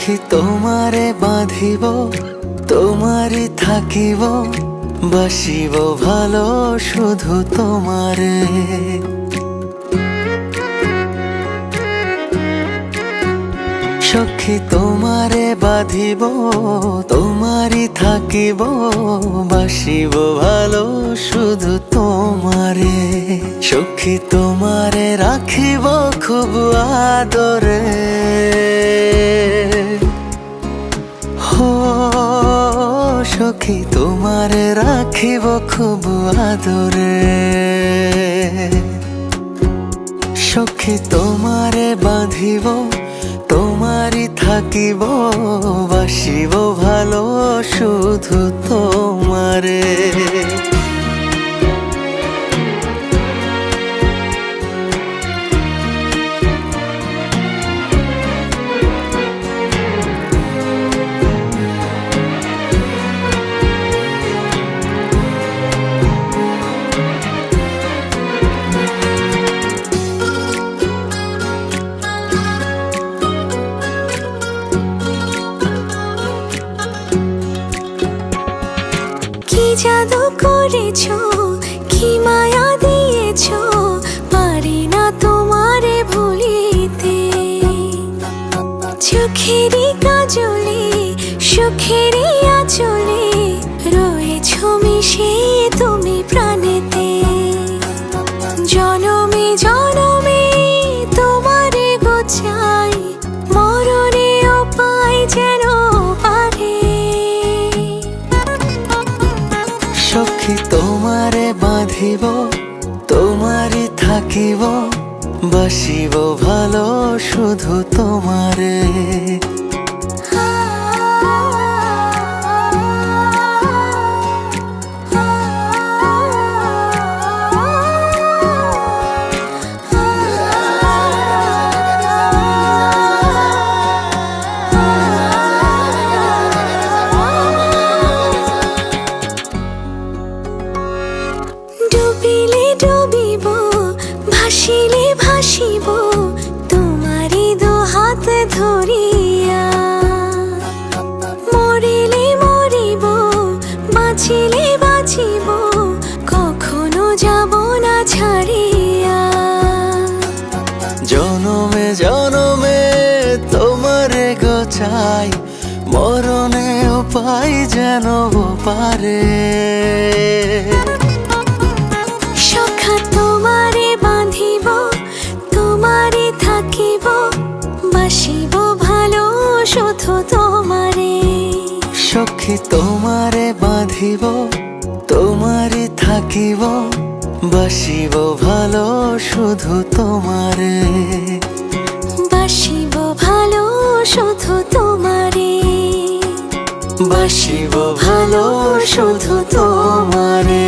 সখী তোমারে বাঁধিব, তোমারই থাকিব, বাসিব ভালো শুধু তোমারে। সখী তোমারে বাঁধিব, তোমারই থাকিব, বাসিব ভালো শুধু তোমারে। সখী তোমারে রাখিব খুব আদরে, হো সখী তোমারে রাখিব খুব আদরে। সখী তোমারে বাঁধিব, তোমারই থাকিব, বাসিব ভালো শুধু তোমারে। জাদু করেছো, কি মায়া দিয়েছো, পারি না তোমারে ভুলিতে। চোখেরই কাজলে, সুখেরই আঁচলে, রয়েছো মিশে তুমি প্রাণেতে। জনমে জনমে তোমারে গো চাই, মরণেও পাই যেন পারে। সখী তোমারে বাঁধিব, তোমারই থাকিব, বাসিব ভালো শুধু তোমারে। ডুবিলে ডুবিব, ভাসিলে ভাসিব, তোমারই দু হাত ধরিয়া। মরিলে মরিব, বাঁচিলে বাঁচিব, কখনো যাব না ছাড়িয়া। জনমে জনমে তোমারে গো চাই, মরণেও পাই যেন পারে। সখা তোমারে বাঁধিব, তোমারে থাকিব, বাসিব ভালো শুধু তোমারে। সখী তোমারে বাঁধিব, তোমারই থাকিব, বাসিব ভালো শুধু তোমারে। বাসিব ভালো শুধু তোমারে, বাসিব ভালো শুধু তোমারে।